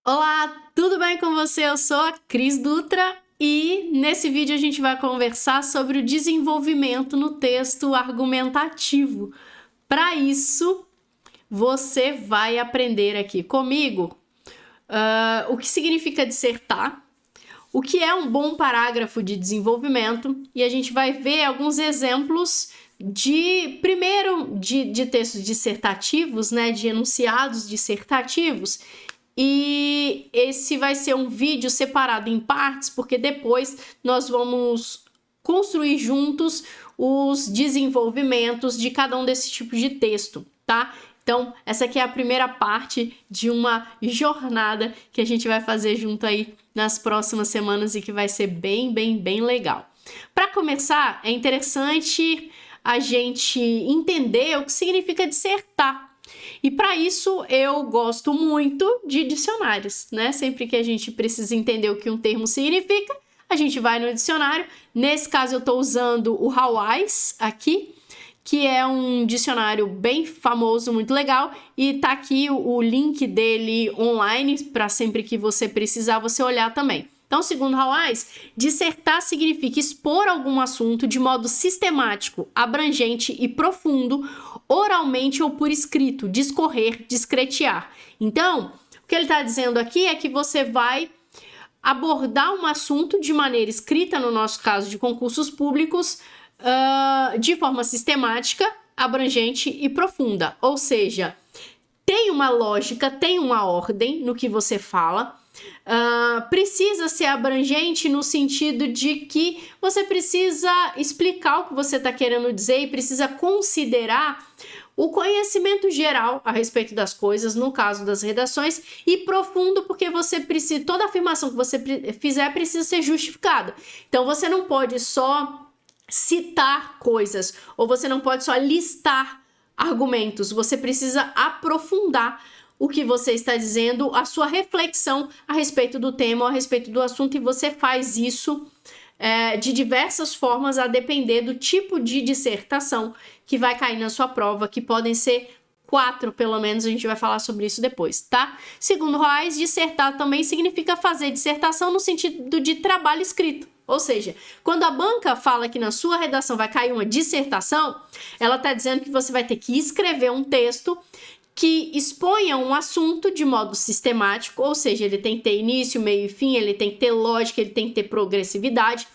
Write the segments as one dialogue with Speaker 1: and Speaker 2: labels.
Speaker 1: Olá, tudo bem com você? Eu sou a Cris Dutra e nesse vídeo a gente vai conversar sobre o desenvolvimento no texto argumentativo. Para isso, você vai aprender aqui comigo o que significa dissertar, o que é um bom parágrafo de desenvolvimento e a gente vai ver alguns exemplos de textos dissertativos, né, de enunciados dissertativos. E esse vai ser um vídeo separado em partes, porque depois nós vamos construir juntos os desenvolvimentos de cada um desses tipos de texto, tá? Então, essa aqui é a primeira parte de uma jornada que a gente vai fazer junto aí nas próximas semanas e que vai ser bem legal. Para começar, é interessante a gente entender o que significa dissertar. E para isso eu gosto muito de dicionários, né? Sempre que a gente precisa entender o que um termo significa, a gente vai no dicionário. Nesse caso eu estou usando o Hawais aqui, que é um dicionário bem famoso, muito legal, e tá aqui o link dele online para sempre que você precisar você olhar também. Então, segundo Hawais, dissertar significa expor algum assunto de modo sistemático, abrangente e profundo, oralmente ou por escrito, discorrer, discretear. Então, o que ele está dizendo aqui é que você vai abordar um assunto de maneira escrita, no nosso caso de concursos públicos, de forma sistemática, abrangente e profunda. Ou seja, tem uma lógica, tem uma ordem no que você fala. Precisa ser abrangente no sentido de que você precisa explicar o que você está querendo dizer e precisa considerar o conhecimento geral a respeito das coisas, no caso das redações, e profundo porque você precisa, toda afirmação que você fizer precisa ser justificada. Então você não pode só citar coisas, ou você não pode só listar argumentos, você precisa aprofundar o que você está dizendo, a sua reflexão a respeito do tema, a respeito do assunto, e você faz isso de diversas formas, a depender do tipo de dissertação que vai cair na sua prova, que podem ser 4, pelo menos, a gente vai falar sobre isso depois, tá? Segundo Hawais, dissertar também significa fazer dissertação no sentido de trabalho escrito. Ou seja, quando a banca fala que na sua redação vai cair uma dissertação, ela está dizendo que você vai ter que escrever um texto que exponha um assunto de modo sistemático, ou seja, ele tem que ter início, meio e fim, ele tem que ter lógica, ele tem que ter progressividade.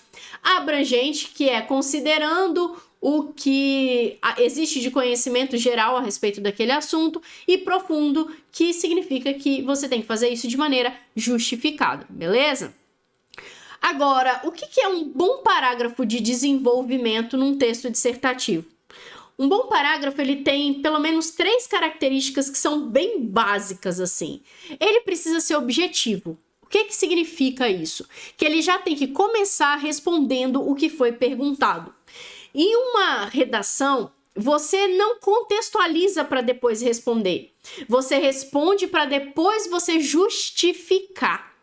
Speaker 1: Abrangente, que é considerando o que existe de conhecimento geral a respeito daquele assunto, e profundo, que significa que você tem que fazer isso de maneira justificada, beleza? Agora, o que é um bom parágrafo de desenvolvimento num texto dissertativo? Um bom parágrafo, ele tem pelo menos 3 características que são bem básicas, assim. Ele precisa ser objetivo. O que significa isso? Que ele já tem que começar respondendo o que foi perguntado. Em uma redação, você não contextualiza para depois responder. Você responde para depois você justificar.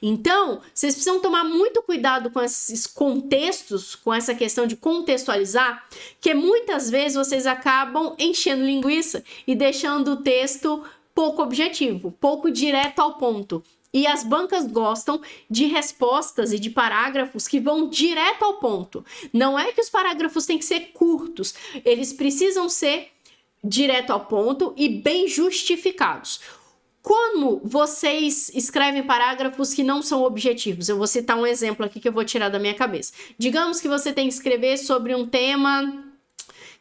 Speaker 1: Então, vocês precisam tomar muito cuidado com esses contextos, com essa questão de contextualizar, que muitas vezes vocês acabam enchendo linguiça e deixando o texto pouco objetivo, pouco direto ao ponto. E as bancas gostam de respostas e de parágrafos que vão direto ao ponto. Não é que os parágrafos têm que ser curtos, eles precisam ser direto ao ponto e bem justificados. Como vocês escrevem parágrafos que não são objetivos? Eu vou citar um exemplo aqui que eu vou tirar da minha cabeça. Digamos que você tem que escrever sobre um tema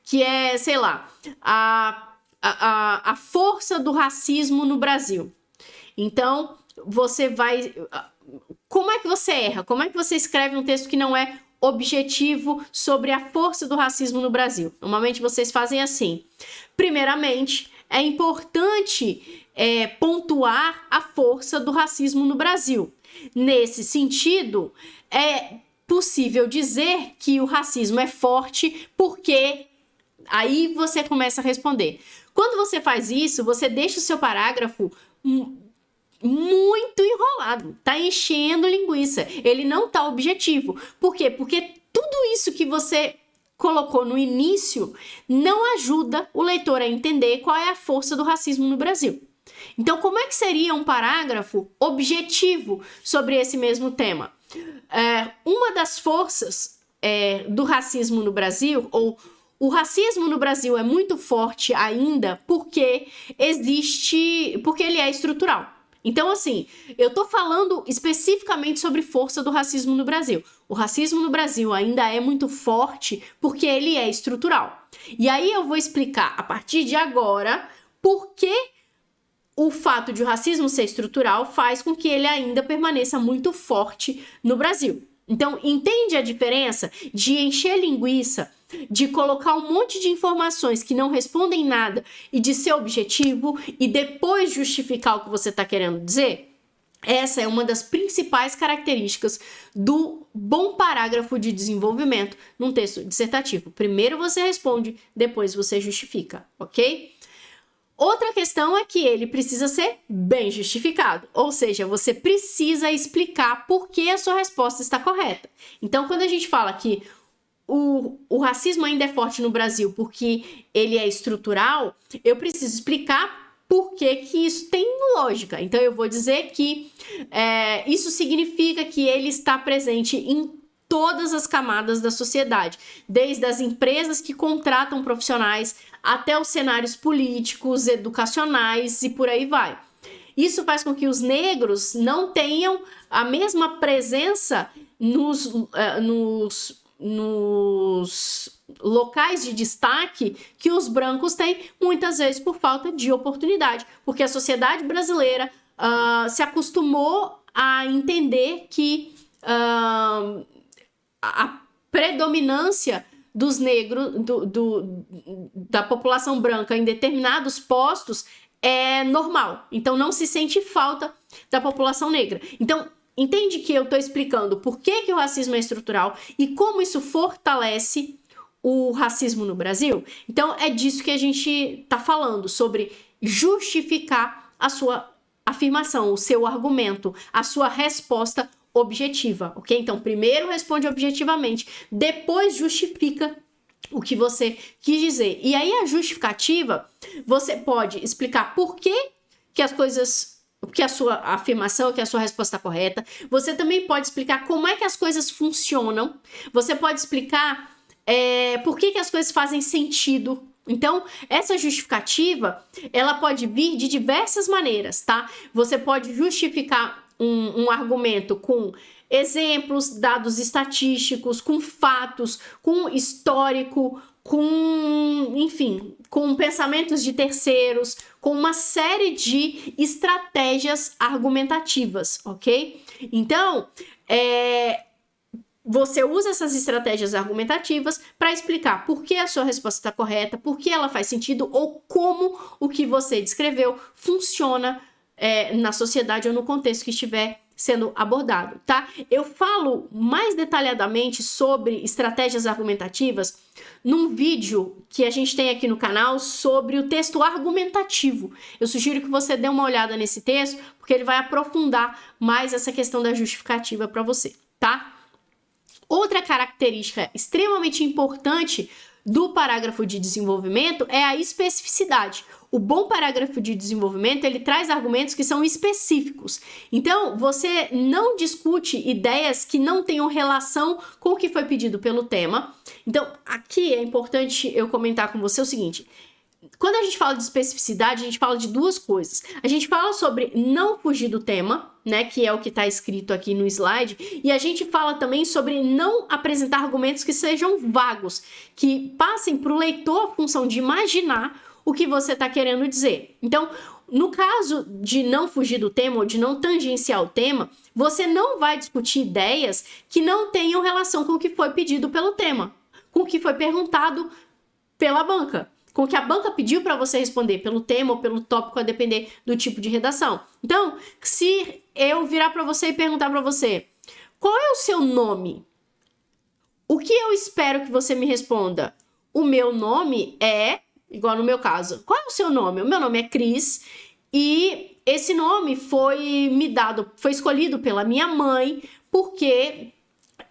Speaker 1: que é, sei lá, a força do racismo no Brasil. Então, você vai... Como é que você erra? Como é que você escreve um texto que não é objetivo sobre a força do racismo no Brasil? Normalmente vocês fazem assim. Primeiramente, é importante pontuar a força do racismo no Brasil. Nesse sentido, é possível dizer que o racismo é forte porque aí você começa a responder. Quando você faz isso, você deixa o seu parágrafo muito enrolado, tá enchendo linguiça, ele não tá objetivo. Por quê? Porque tudo isso que você colocou no início não ajuda o leitor a entender qual é a força do racismo no Brasil. Então, como é que seria um parágrafo objetivo sobre esse mesmo tema? Uma das forças do racismo no Brasil, ou o racismo no Brasil é muito forte ainda porque ele é estrutural. Então, assim, eu tô falando especificamente sobre força do racismo no Brasil. O racismo no Brasil ainda é muito forte porque ele é estrutural. E aí eu vou explicar a partir de agora por que o fato de o racismo ser estrutural faz com que ele ainda permaneça muito forte no Brasil. Então, entende a diferença de encher linguiça, de colocar um monte de informações que não respondem nada e de ser objetivo e depois justificar o que você está querendo dizer? Essa é uma das principais características do bom parágrafo de desenvolvimento num texto dissertativo. Primeiro você responde, depois você justifica, ok? Outra questão é que ele precisa ser bem justificado, ou seja, você precisa explicar por que a sua resposta está correta. Então, quando a gente fala que o racismo ainda é forte no Brasil porque ele é estrutural, eu preciso explicar por que isso tem lógica. Então, eu vou dizer que isso significa que ele está presente em todas as camadas da sociedade, desde as empresas que contratam profissionais até os cenários políticos, educacionais e por aí vai. Isso faz com que os negros não tenham a mesma presença nos locais de destaque que os brancos têm, muitas vezes por falta de oportunidade, porque a sociedade brasileira se acostumou a entender que a predominância dos negros, da população branca em determinados postos é normal. Então, não se sente falta da população negra. Então, entende que eu estou explicando por que o racismo é estrutural e como isso fortalece o racismo no Brasil? Então, é disso que a gente está falando, sobre justificar a sua afirmação, o seu argumento, a sua resposta objetiva, ok? Então, primeiro responde objetivamente, depois justifica o que você quis dizer. E aí, a justificativa, você pode explicar por que as coisas, que a sua afirmação, que a sua resposta está correta. Você também pode explicar como é que as coisas funcionam. Você pode explicar por que as coisas fazem sentido. Então, essa justificativa, ela pode vir de diversas maneiras, tá? Você pode justificar um argumento com exemplos, dados estatísticos, com fatos, com histórico, com pensamentos de terceiros, com uma série de estratégias argumentativas, ok? Então, você usa essas estratégias argumentativas para explicar por que a sua resposta está correta, por que ela faz sentido ou como o que você descreveu funciona na sociedade ou no contexto que estiver sendo abordado, tá? Eu falo mais detalhadamente sobre estratégias argumentativas num vídeo que a gente tem aqui no canal sobre o texto argumentativo. Eu sugiro que você dê uma olhada nesse texto, porque ele vai aprofundar mais essa questão da justificativa para você, tá? Outra característica extremamente importante do parágrafo de desenvolvimento é a especificidade. O bom parágrafo de desenvolvimento, ele traz argumentos que são específicos. Então, você não discute ideias que não tenham relação com o que foi pedido pelo tema. Então, aqui é importante eu comentar com você o seguinte: quando a gente fala de especificidade, a gente fala de duas coisas. A gente fala sobre não fugir do tema, né, que é o que está escrito aqui no slide, e a gente fala também sobre não apresentar argumentos que sejam vagos, que passem para o leitor a função de imaginar o que você está querendo dizer. Então, no caso de não fugir do tema ou de não tangenciar o tema, você não vai discutir ideias que não tenham relação com o que foi pedido pelo tema, com o que foi perguntado pela banca, com o que a banca pediu para você responder pelo tema ou pelo tópico, a depender do tipo de redação. Então, se eu virar para você e perguntar para você, qual é o seu nome? O que eu espero que você me responda? O meu nome é, igual no meu caso, qual é o seu nome? O meu nome é Cris e esse nome foi escolhido pela minha mãe porque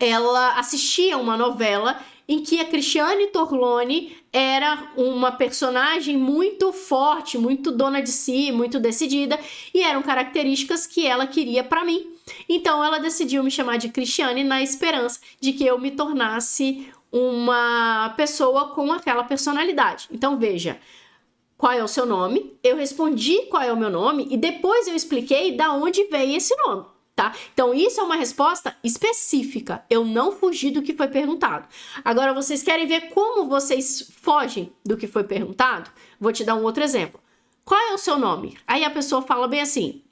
Speaker 1: ela assistia uma novela em que a Cristiane Torlone era uma personagem muito forte, muito dona de si, muito decidida, e eram características que ela queria para mim. Então ela decidiu me chamar de Cristiane na esperança de que eu me tornasse uma pessoa com aquela personalidade. Então veja, qual é o seu nome? Eu respondi qual é o meu nome e depois eu expliquei da onde veio esse nome, tá? Então isso é uma resposta específica. Eu não fugi do que foi perguntado. Agora vocês querem ver como vocês fogem do que foi perguntado? Vou te dar um outro exemplo. Qual é o seu nome? Aí a pessoa fala bem assim: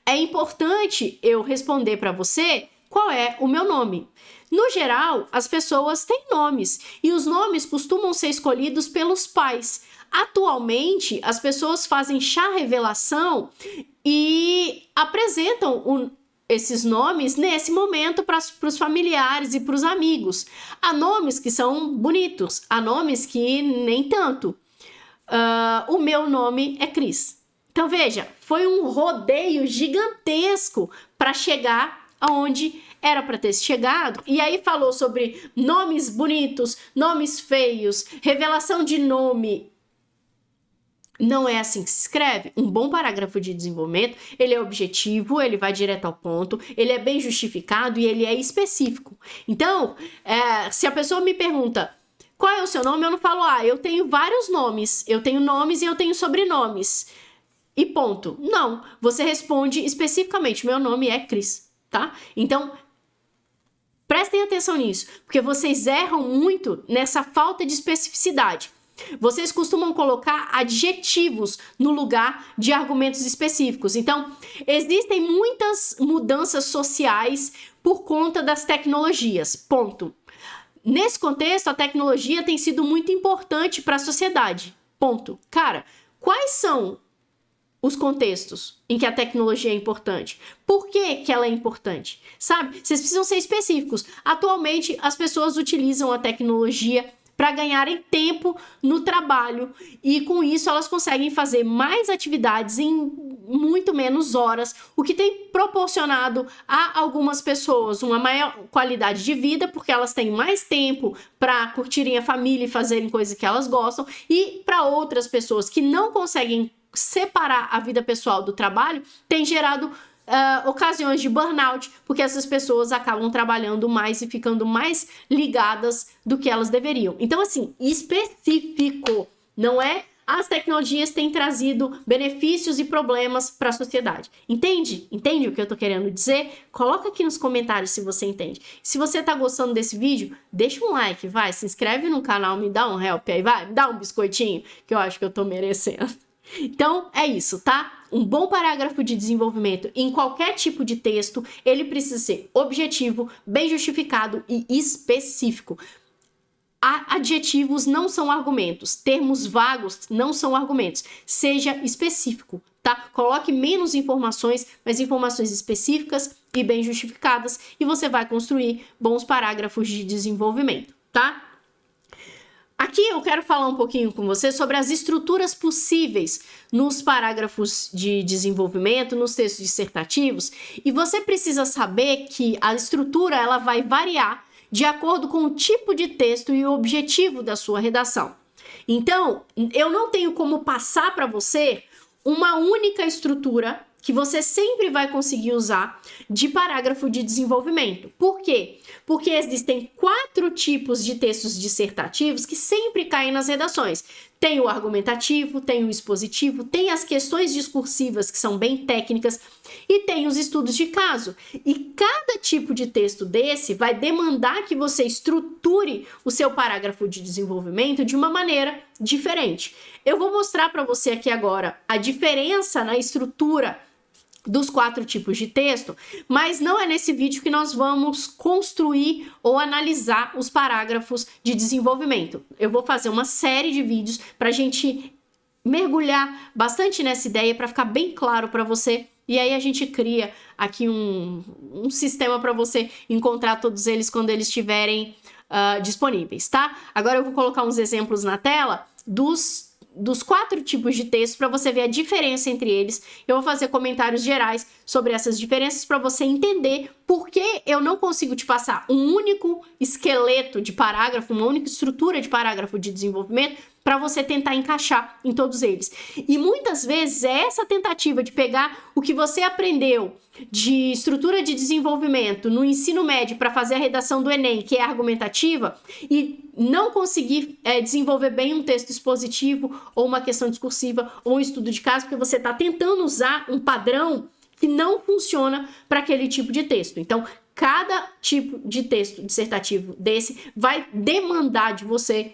Speaker 1: é importante eu responder para você qual é o meu nome. No geral, as pessoas têm nomes e os nomes costumam ser escolhidos pelos pais. Atualmente, as pessoas fazem chá revelação e apresentam esses nomes nesse momento para os familiares e para os amigos. Há nomes que são bonitos, há nomes que nem tanto. O meu nome é Cris. Então veja, foi um rodeio gigantesco para chegar aonde era para ter chegado. E aí falou sobre nomes bonitos, nomes feios, revelação de nome. Não é assim que se escreve. Um bom parágrafo de desenvolvimento, ele é objetivo, ele vai direto ao ponto, ele é bem justificado e ele é específico. Então, se a pessoa me pergunta qual é o seu nome, eu não falo, eu tenho vários nomes, eu tenho nomes e eu tenho sobrenomes. E ponto. Não, você responde especificamente, meu nome é Cris, tá? Então, prestem atenção nisso, porque vocês erram muito nessa falta de especificidade. Vocês costumam colocar adjetivos no lugar de argumentos específicos. Então, existem muitas mudanças sociais por conta das tecnologias, ponto. Nesse contexto, a tecnologia tem sido muito importante para a sociedade, ponto. Cara, quais são os contextos em que a tecnologia é importante? Por que que ela é importante? Sabe? Vocês precisam ser específicos. Atualmente, as pessoas utilizam a tecnologia para ganharem tempo no trabalho e com isso elas conseguem fazer mais atividades em muito menos horas, o que tem proporcionado a algumas pessoas uma maior qualidade de vida, porque elas têm mais tempo para curtirem a família e fazerem coisas que elas gostam, e para outras pessoas que não conseguem separar a vida pessoal do trabalho, tem gerado ocasiões de burnout, porque essas pessoas acabam trabalhando mais e ficando mais ligadas do que elas deveriam. Então, assim, específico, não é? As tecnologias têm trazido benefícios e problemas para a sociedade. Entende? Entende o que eu tô querendo dizer? Coloca aqui nos comentários se você entende. Se você tá gostando desse vídeo, deixa um like, vai, se inscreve no canal, me dá um help aí, vai, me dá um biscoitinho, que eu acho que eu tô merecendo. Então, é isso, tá? Um bom parágrafo de desenvolvimento em qualquer tipo de texto, ele precisa ser objetivo, bem justificado e específico. Adjetivos não são argumentos, termos vagos não são argumentos. Seja específico, tá? Coloque menos informações, mas informações específicas e bem justificadas, e você vai construir bons parágrafos de desenvolvimento, tá? Aqui eu quero falar um pouquinho com você sobre as estruturas possíveis nos parágrafos de desenvolvimento, nos textos dissertativos, e você precisa saber que a estrutura ela vai variar de acordo com o tipo de texto e o objetivo da sua redação. Então, eu não tenho como passar para você uma única estrutura que você sempre vai conseguir usar de parágrafo de desenvolvimento. Por quê? Porque existem 4 tipos de textos dissertativos que sempre caem nas redações. Tem o argumentativo, tem o expositivo, tem as questões discursivas, que são bem técnicas, e tem os estudos de caso. E cada tipo de texto desse vai demandar que você estruture o seu parágrafo de desenvolvimento de uma maneira diferente. Eu vou mostrar para você aqui agora a diferença na estrutura dos 4 tipos de texto, mas não é nesse vídeo que nós vamos construir ou analisar os parágrafos de desenvolvimento. Eu vou fazer uma série de vídeos para a gente mergulhar bastante nessa ideia, para ficar bem claro para você, e aí a gente cria aqui um sistema para você encontrar todos eles quando eles estiverem disponíveis, tá? Agora eu vou colocar uns exemplos na tela dos 4 tipos de texto para você ver a diferença entre eles. Eu vou fazer comentários gerais sobre essas diferenças para você entender por que eu não consigo te passar um único esqueleto de parágrafo, uma única estrutura de parágrafo de desenvolvimento para você tentar encaixar em todos eles. E muitas vezes é essa tentativa de pegar o que você aprendeu de estrutura de desenvolvimento no ensino médio para fazer a redação do Enem, que é argumentativa, e não conseguir desenvolver bem um texto expositivo ou uma questão discursiva ou um estudo de caso, porque você está tentando usar um padrão que não funciona para aquele tipo de texto. Então, cada tipo de texto dissertativo desse vai demandar de você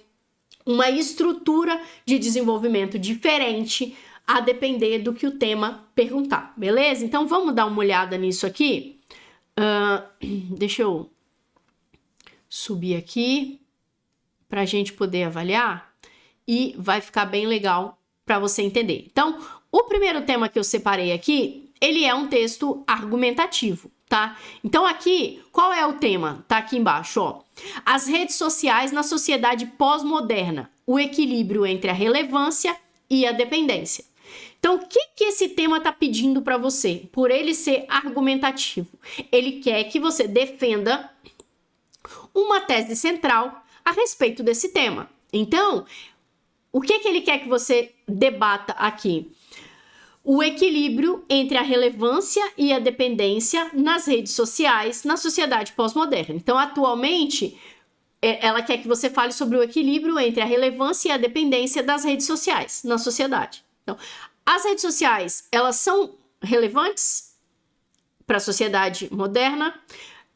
Speaker 1: uma estrutura de desenvolvimento diferente a depender do que o tema perguntar, beleza? Então, vamos dar uma olhada nisso aqui. Deixa eu subir aqui para a gente poder avaliar e vai ficar bem legal para você entender. Então, o primeiro tema que eu separei aqui, ele é um texto argumentativo, tá? Então aqui, qual é o tema? Tá aqui embaixo, ó. As redes sociais na sociedade pós-moderna, o equilíbrio entre a relevância e a dependência. Então, o que esse tema tá pedindo para você? Por ele ser argumentativo, ele quer que você defenda uma tese central a respeito desse tema. Então, o que ele quer que você debata aqui? O equilíbrio entre a relevância e a dependência nas redes sociais na sociedade pós-moderna. Então, atualmente, ela quer que você fale sobre o equilíbrio entre a relevância e a dependência das redes sociais na sociedade. Então, as redes sociais, elas são relevantes para a sociedade moderna?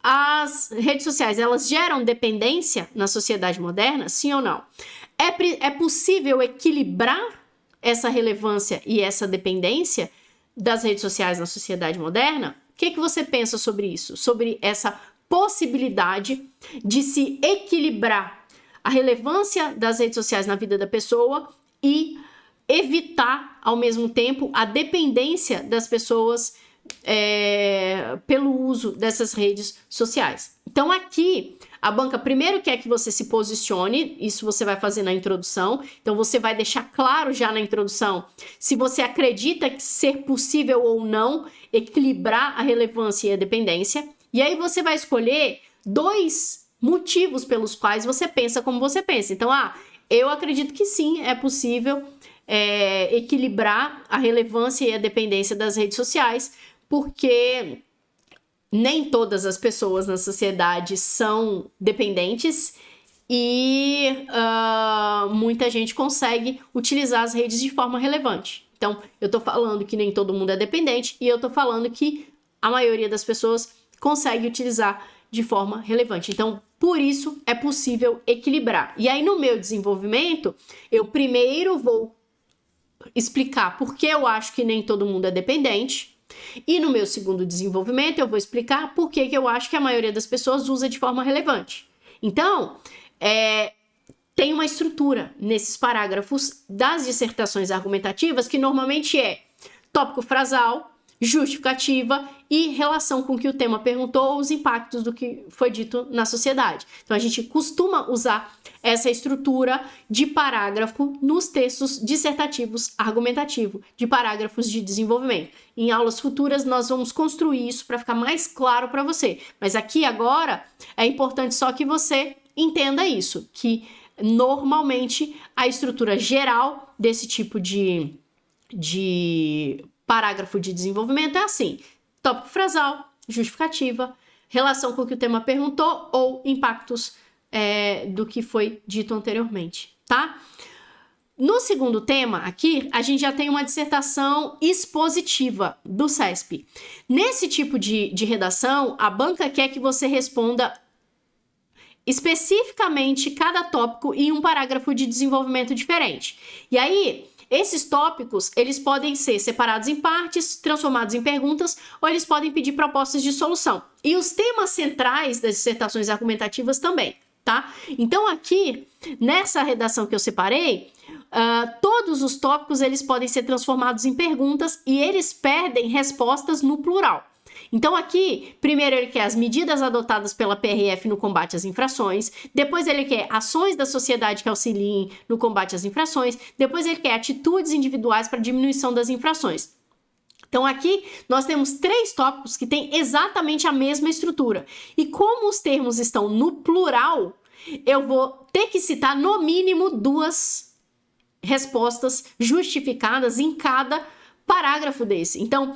Speaker 1: As redes sociais, elas geram dependência na sociedade moderna? Sim ou não? É possível equilibrar essa relevância e essa dependência das redes sociais na sociedade moderna? O que você pensa sobre isso? Sobre essa possibilidade de se equilibrar a relevância das redes sociais na vida da pessoa e evitar, ao mesmo tempo, a dependência das pessoas pelo uso dessas redes sociais. Então, aqui, a banca primeiro quer que você se posicione, isso você vai fazer na introdução, então você vai deixar claro já na introdução se você acredita que ser possível ou não equilibrar a relevância e a dependência, e aí você vai escolher 2 motivos pelos quais você pensa como você pensa. Então, eu acredito que sim, é possível equilibrar a relevância e a dependência das redes sociais, porque nem todas as pessoas na sociedade são dependentes e muita gente consegue utilizar as redes de forma relevante. Então, eu tô falando que nem todo mundo é dependente e eu tô falando que a maioria das pessoas consegue utilizar de forma relevante. Então, por isso, é possível equilibrar. E aí, no meu desenvolvimento, eu primeiro vou explicar por que eu acho que nem todo mundo é dependente. E no meu segundo desenvolvimento, eu vou explicar por que eu acho que a maioria das pessoas usa de forma relevante. Então, tem uma estrutura nesses parágrafos das dissertações argumentativas que normalmente é tópico frasal, justificativa e relação com o que o tema perguntou ou os impactos do que foi dito na sociedade. Então, a gente costuma usar essa estrutura de parágrafo nos textos dissertativos argumentativos, de parágrafos de desenvolvimento. Em aulas futuras, nós vamos construir isso para ficar mais claro para você. Mas aqui, agora, é importante só que você entenda isso, que normalmente a estrutura geral desse tipo de parágrafo de desenvolvimento é assim: tópico frasal, justificativa, relação com o que o tema perguntou ou impactos do que foi dito anteriormente, tá? No segundo tema aqui, a gente já tem uma dissertação expositiva do CESP. Nesse tipo de redação, a banca quer que você responda especificamente cada tópico em um parágrafo de desenvolvimento diferente. E aí, esses tópicos, eles podem ser separados em partes, transformados em perguntas, ou eles podem pedir propostas de solução. E os temas centrais das dissertações argumentativas também, tá? Então, aqui, nessa redação que eu separei, todos os tópicos, eles podem ser transformados em perguntas e eles pedem respostas no plural. Então aqui, primeiro ele quer as medidas adotadas pela PRF no combate às infrações, depois ele quer ações da sociedade que auxiliem no combate às infrações, depois ele quer atitudes individuais para diminuição das infrações. Então aqui nós temos 3 tópicos que têm exatamente a mesma estrutura. E como os termos estão no plural, eu vou ter que citar no mínimo 2 respostas justificadas em cada parágrafo desse. Então,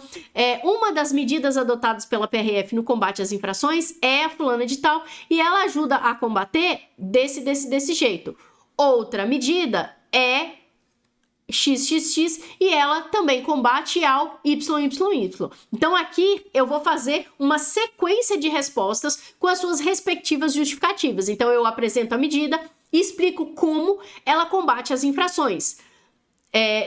Speaker 1: uma das medidas adotadas pela PRF no combate às infrações é a fulana de tal e ela ajuda a combater desse jeito. Outra medida é XXX e ela também combate ao YYY. Então aqui eu vou fazer uma sequência de respostas com as suas respectivas justificativas. Então eu apresento a medida e explico como ela combate as infrações.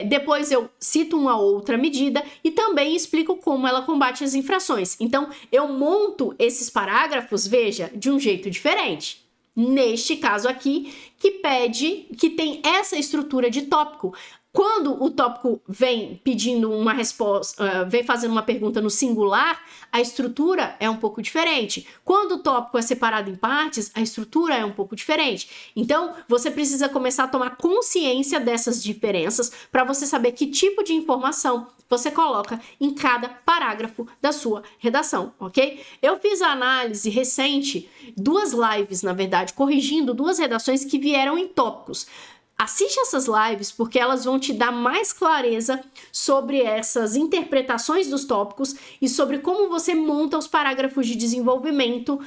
Speaker 1: Depois eu cito uma outra medida e também explico como ela combate as infrações. Então eu monto esses parágrafos, veja, de um jeito diferente. Neste caso aqui, que tem essa estrutura de tópico. Quando o tópico vem pedindo uma resposta, vem fazendo uma pergunta no singular, a estrutura é um pouco diferente. Quando o tópico é separado em partes, a estrutura é um pouco diferente. Então, você precisa começar a tomar consciência dessas diferenças para você saber que tipo de informação você coloca em cada parágrafo da sua redação, ok? Eu fiz a análise recente, 2 lives, na verdade, corrigindo 2 redações que vieram em tópicos. Assiste essas lives porque elas vão te dar mais clareza sobre essas interpretações dos tópicos e sobre como você monta os parágrafos de desenvolvimento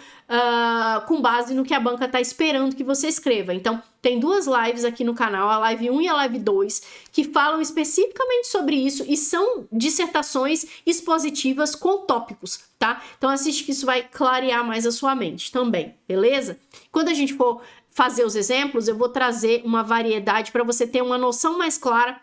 Speaker 1: com base no que a banca está esperando que você escreva. Então, tem 2 lives aqui no canal, a live 1 e a live 2, que falam especificamente sobre isso e são dissertações expositivas com tópicos, tá? Então, assiste que isso vai clarear mais a sua mente também, beleza? Quando a gente for fazer os exemplos, eu vou trazer uma variedade para você ter uma noção mais clara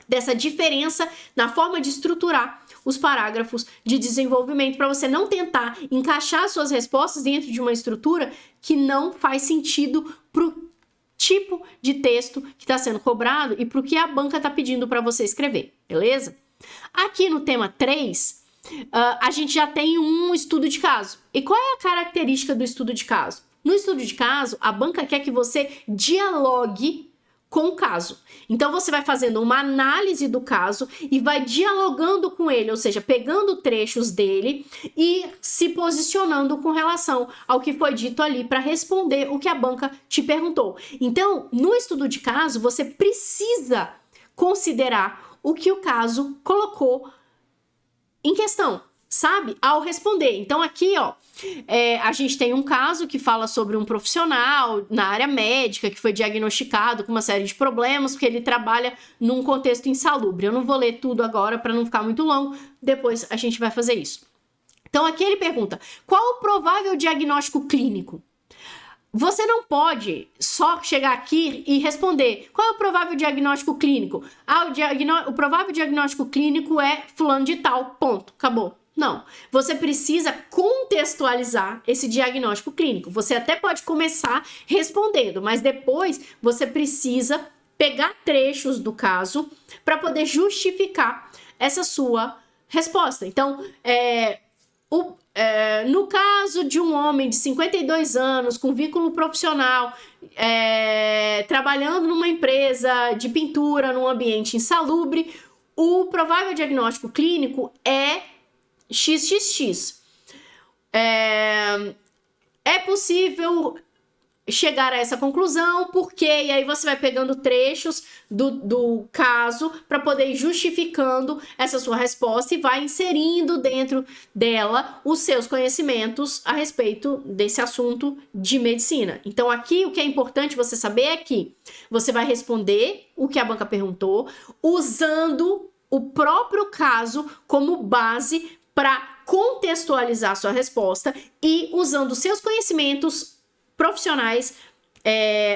Speaker 1: dessa diferença na forma de estruturar os parágrafos de desenvolvimento, para você não tentar encaixar suas respostas dentro de uma estrutura que não faz sentido para o tipo de texto que está sendo cobrado e para o que a banca está pedindo para você escrever, beleza? Aqui no tema 3, a gente já tem um estudo de caso. E qual é a característica do estudo de caso? No estudo de caso, a banca quer que você dialogue com o caso. Então, você vai fazendo uma análise do caso e vai dialogando com ele, ou seja, pegando trechos dele e se posicionando com relação ao que foi dito ali para responder o que a banca te perguntou. Então, no estudo de caso, você precisa considerar o que o caso colocou em questão, sabe? Ao responder. Então, aqui, ó, a gente tem um caso que fala sobre um profissional na área médica que foi diagnosticado com uma série de problemas porque ele trabalha num contexto insalubre. Eu não vou ler tudo agora para não ficar muito longo, depois a gente vai fazer isso. Então, aqui ele pergunta, qual o provável diagnóstico clínico? Você não pode só chegar aqui e responder qual é o provável diagnóstico clínico. O provável diagnóstico clínico é fulano de tal, ponto, acabou. Não, você precisa contextualizar esse diagnóstico clínico. Você até pode começar respondendo, mas depois você precisa pegar trechos do caso para poder justificar essa sua resposta. Então, no caso de um homem de 52 anos, com vínculo profissional, trabalhando numa empresa de pintura, num ambiente insalubre, o provável diagnóstico clínico é XXX. É possível chegar a essa conclusão, porque e aí você vai pegando trechos do caso para poder ir justificando essa sua resposta e vai inserindo dentro dela os seus conhecimentos a respeito desse assunto de medicina. Então aqui o que é importante você saber é que você vai responder o que a banca perguntou usando o próprio caso como base para contextualizar sua resposta e usando seus conhecimentos profissionais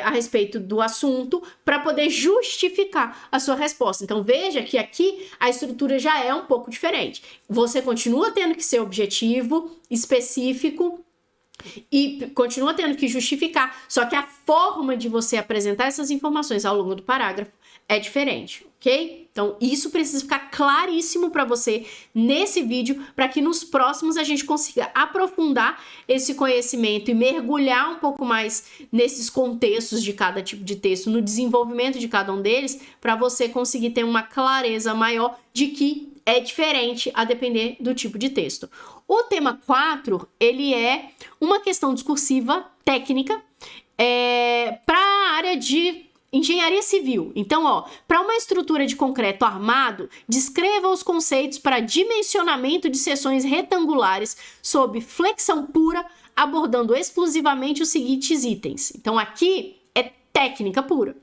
Speaker 1: a respeito do assunto para poder justificar a sua resposta. Então veja que aqui a estrutura já é um pouco diferente. Você continua tendo que ser objetivo, específico e continua tendo que justificar, só que a forma de você apresentar essas informações ao longo do parágrafo é diferente, ok? Então, isso precisa ficar claríssimo para você nesse vídeo, para que nos próximos a gente consiga aprofundar esse conhecimento e mergulhar um pouco mais nesses contextos de cada tipo de texto, no desenvolvimento de cada um deles, para você conseguir ter uma clareza maior de que é diferente a depender do tipo de texto. O tema 4, ele é uma questão discursiva técnica para a área de engenharia civil. Então, para uma estrutura de concreto armado, descreva os conceitos para dimensionamento de seções retangulares sob flexão pura, abordando exclusivamente os seguintes itens. Então, aqui é técnica pura,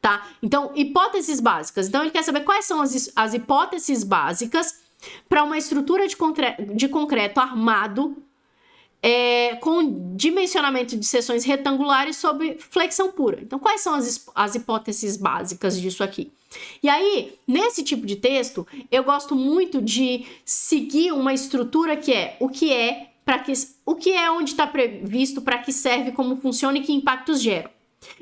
Speaker 1: tá? Então, hipóteses básicas. Então, ele quer saber quais são as hipóteses básicas para uma estrutura de concreto armado com dimensionamento de seções retangulares sob flexão pura. Então, quais são as hipóteses básicas disso aqui? E aí, nesse tipo de texto, eu gosto muito de seguir uma estrutura que é o que é, onde está previsto, para que serve, como funciona e que impactos geram.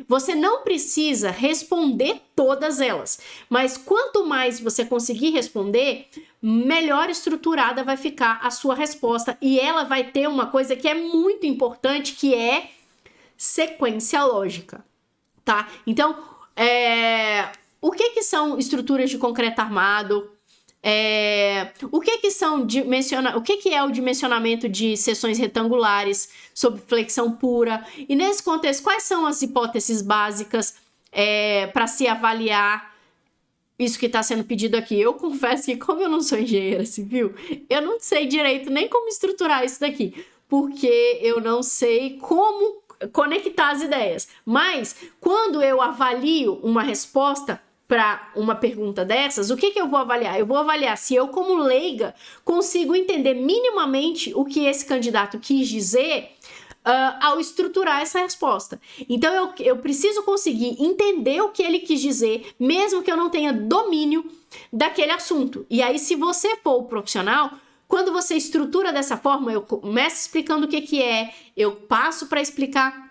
Speaker 1: Você não precisa responder todas elas, mas quanto mais você conseguir responder, melhor estruturada vai ficar a sua resposta, e ela vai ter uma coisa que é muito importante, que é sequência lógica, tá? Então, o que são estruturas de concreto armado? O que é o dimensionamento de seções retangulares sob flexão pura? E nesse contexto, quais são as hipóteses básicas para se avaliar isso que está sendo pedido aqui? Eu confesso que, como eu não sou engenheira civil, eu não sei direito nem como estruturar isso daqui, porque eu não sei como conectar as ideias. Mas, quando eu avalio uma resposta para uma pergunta dessas, o que eu vou avaliar? Eu vou avaliar se eu, como leiga, consigo entender minimamente o que esse candidato quis dizer ao estruturar essa resposta. Então, eu preciso conseguir entender o que ele quis dizer, mesmo que eu não tenha domínio daquele assunto. E aí, se você for o profissional, quando você estrutura dessa forma, eu começo explicando o que é, eu passo para explicar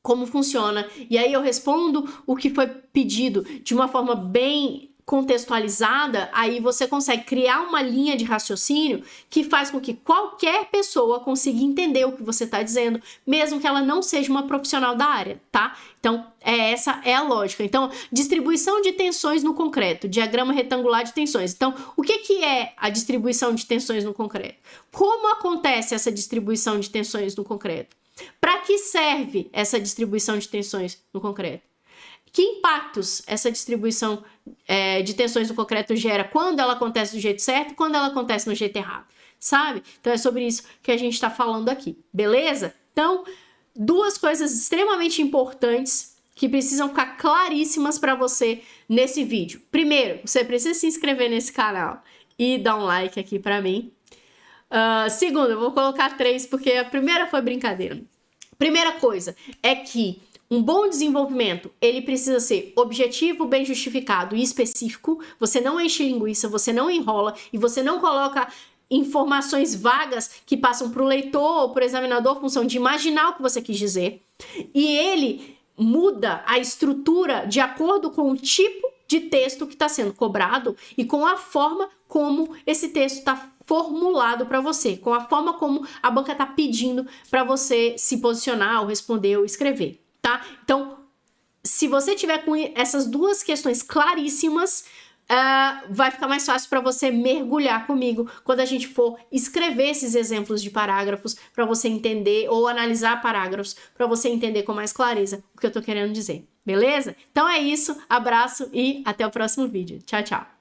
Speaker 1: como funciona, e aí eu respondo o que foi pedido de uma forma bem contextualizada, aí você consegue criar uma linha de raciocínio que faz com que qualquer pessoa consiga entender o que você está dizendo, mesmo que ela não seja uma profissional da área, tá? Então, essa é a lógica. Então, distribuição de tensões no concreto, diagrama retangular de tensões. Então, o que é a distribuição de tensões no concreto? Como acontece essa distribuição de tensões no concreto? Para que serve essa distribuição de tensões no concreto? Que impactos essa distribuição de tensões no concreto gera quando ela acontece do jeito certo e quando ela acontece no jeito errado, sabe? Então é sobre isso que a gente está falando aqui, beleza? Então, duas coisas extremamente importantes que precisam ficar claríssimas para você nesse vídeo. Primeiro, você precisa se inscrever nesse canal e dar um like aqui para mim. Segundo, eu vou colocar 3 porque a primeira foi brincadeira. Primeira coisa é que um bom desenvolvimento, ele precisa ser objetivo, bem justificado e específico. Você não enche linguiça, você não enrola e você não coloca informações vagas que passam para o leitor ou para o examinador, função de imaginar o que você quis dizer. E ele muda a estrutura de acordo com o tipo de texto que está sendo cobrado e com a forma como esse texto está formulado para você, com a forma como a banca está pedindo para você se posicionar ou responder ou escrever, tá? Então, se você tiver com essas duas questões claríssimas, vai ficar mais fácil para você mergulhar comigo quando a gente for escrever esses exemplos de parágrafos para você entender, ou analisar parágrafos para você entender com mais clareza o que eu tô querendo dizer, beleza? Então é isso, abraço e até o próximo vídeo. Tchau, tchau!